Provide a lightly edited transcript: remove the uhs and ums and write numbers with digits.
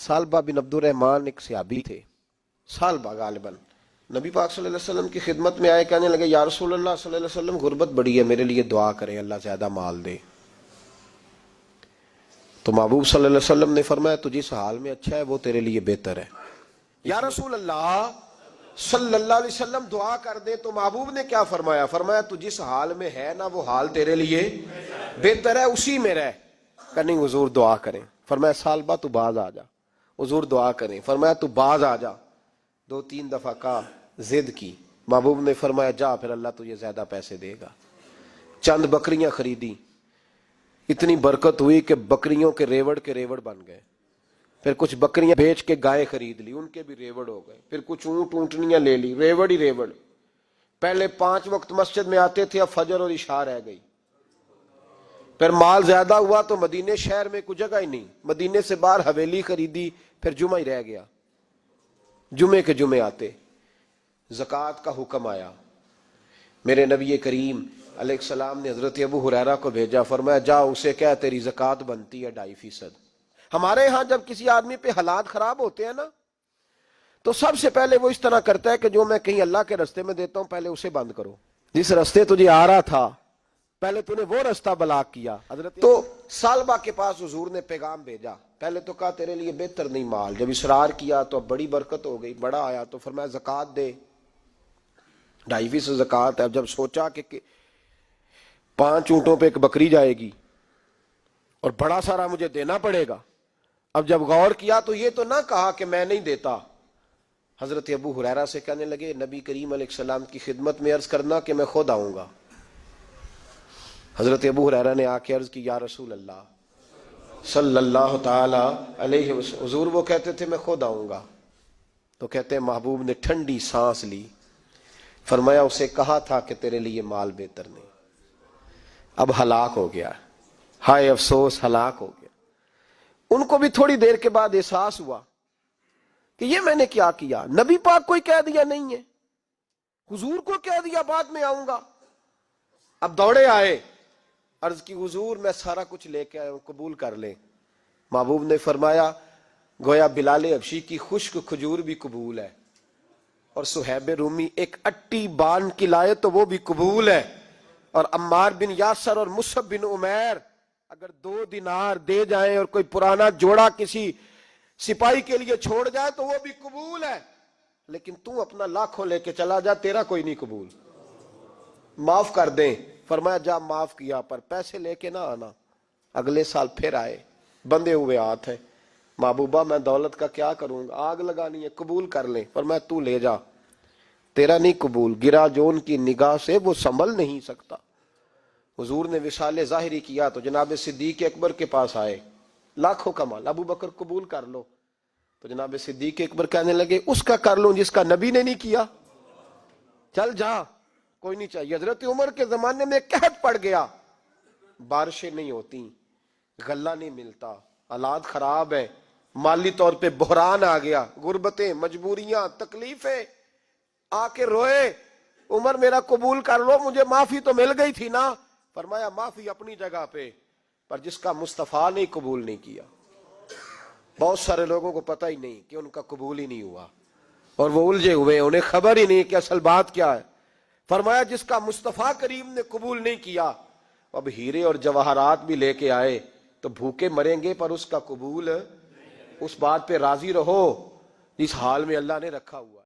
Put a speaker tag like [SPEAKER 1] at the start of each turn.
[SPEAKER 1] सालबा बिन Abdurrahman एक सहाबी थे, सालबा गालिबन नबी पाक सल्लल्लाहु अलैहि वसल्लम की खिदमत में आए, कहने लगे या रसूल अल्लाह सल्लल्लाहु अलैहि वसल्लम गुर्बत बड़ी है, मेरे लिए दुआ करें अल्लाह ज्यादा माल दे। तो महबूब सल्लल्लाहु अलैहि वसल्लम ने फरमाया तू जिस हाल में अच्छा है वो तेरे लिए बेहतर है। या रसूल अल्लाह सल्लल्लाहु अलैहि वसल्लम दुआ कर दे, तो महबूब ने क्या फरमाया? फरमाया तू जिस हाल में है ना वो हाल तेरे लिए बेहतर है, उसी में रह। कहने हुजूर दुआ करें। फरमाया सालबा तू बाज आ जा। हुजूर दुआ करें। फरमाया तू बाज आ जा। 2-3 दफा का जिद की। महबूब ने फरमाया जा फिर अल्लाह तुझे ज्यादा पैसे देगा। चंद बकरियां खरीदी, इतनी बरकत हुई कि बकरियों के रेवड़ बन गए। फिर कुछ बकरियां बेच के गाय खरीद ली, उनके भी रेवड़ हो गए। फिर कुछ ऊंट ऊंटनियां ले ली, रेवड़ ही रेवड़। पहले 5 वक्त मस्जिद में आते थे, अब फजर और इशा रह गई। फिर माल ज्यादा हुआ तो मदीने शहर में कोई जगह ही नहीं, मदीने से बाहर हवेली खरीदी, फिर जुमा ही रह गया। जुमे के जुमे आते, ज़कात का हुक्म आया। मेरे नबी करीम अलैहिस्सलाम ने हजरत अबू हुरैरा को भेजा, फरमाया जा उसे क्या तेरी ज़कात बनती है 2.5%। हमारे यहां जब किसी आदमी पे हालात खराब होते हैं ना, तो सबसे पहले वो इस तरह करता है कि जो मैं कहीं अल्लाह के रास्ते में देता हूं पहले उसे बंद करो। जिस रास्ते तुझे आ रहा था पहले तूने वो रास्ता ब्लॉक किया। हजरत तो सालबा के पास हुजूर ने पैगाम भेजा। पहले तो कहा तेरे लिए बेहतर नहीं माल, जब इसरार किया तो अब बड़ी बरकत हो गई, बड़ा आया तो फरमाया ज़कात दे, 2.5% ज़कात है। जब सोचा कि 5 ऊंटों पे एक बकरी जाएगी और बड़ा सारा मुझे देना पड़ेगा, अब जब गौर किया तो ये तो ना कहा कि मैं नहीं देता। हजरत अबू हुरैरा से कहने लगे नबी करीम अलैहिस्सलाम की खिदमत में अर्ज करना कि मैं खुद आऊंगा। हजरत अबू हुरैरा ने आके अर्ज की या रसूल अल्लाह सल्लल्लाहु ताला अलैहि वसल्लम, हुजूर वो कहते थे मैं खुद आऊंगा। तो कहते हैं महबूब ने ठंडी सांस ली, फरमाया उसे कहा था कि तेरे लिए माल बेहतर नहीं। अब हलाक हो गया, हाय अफसोस, हलाक हो गया। उनको भी थोड़ी देर के बाद एहसास हुआ कि ये मैंने क्या किया। नबी पाक को कह दिया नहीं है, हुजूर को कह दिया बाद में आऊंगा। अब दौड़े आए, अर्ज की हुजूर मैं सारा कुछ लेके आया हूं, कबूल कर ले। महबूब ने फरमाया गोया बिलाल हबशी की खुश्क खजूर भी कबूल है, और सुहैब रूमी एक अट्टी बान की लाए तो वो भी कबूल है, और अम्मार बिन यासर और मुसअब बिन उमैर अगर 2 दिनार दे जाए और कोई पुराना जोड़ा किसी सिपाही के लिए छोड़ जाए तो वो भी कबूल है। लेकिन तू अपना लाखों लेके चला जा, तेरा कोई नहीं कबूल, माफ कर दे। फरमाया जा माफ किया, पर पैसे लेके ना आना। अगले साल फिर आए, बंधे हुए हाथ है। महबूबा मैं दौलत का क्या करूंगा, आग लगानी है, कबूल कर ले। फरमाया तू ले जा, तेरा नहीं कबूल, गिरा जो उनकी निगाह से वो संभल नहीं सकता। हुजूर ने विशाल जाहिरी किया तो जनाब सिद्दीक अकबर के पास आए, लाखों का माल, अबू बकर कबूल कर लो। तो जनाब सिद्दीक अकबर कहने लगे उसका कर लो जिसका नबी ने नहीं किया, चल जा, कोई नहीं चाहिए। हजरत उमर के जमाने में कहत पड़ गया, बारिशें नहीं होती, गल्ला नहीं मिलता, हालात खराब है, माली तौर पे बहरान आ गया, गुर्बतें, मजबूरियां, तकलीफें, आके रोए उमर मेरा कबूल कर लो, मुझे माफी तो मिल गई थी ना। फरमाया माफी अपनी जगह पे, पर जिसका मुस्तफा ने कबूल नहीं किया। बहुत सारे लोगों को पता ही नहीं कि उनका कबूल ही नहीं हुआ, और वो उलझे हुए, उन्हें खबर ही नहीं कि असल बात क्या है। फरमाया जिसका मुस्तफा करीम ने कबूल नहीं किया, अब हीरे और जवाहरात भी लेके आए तो भूखे मरेंगे, पर उसका कबूल, उस बात पे राजी रहो जिस हाल में अल्लाह ने रखा हुआ।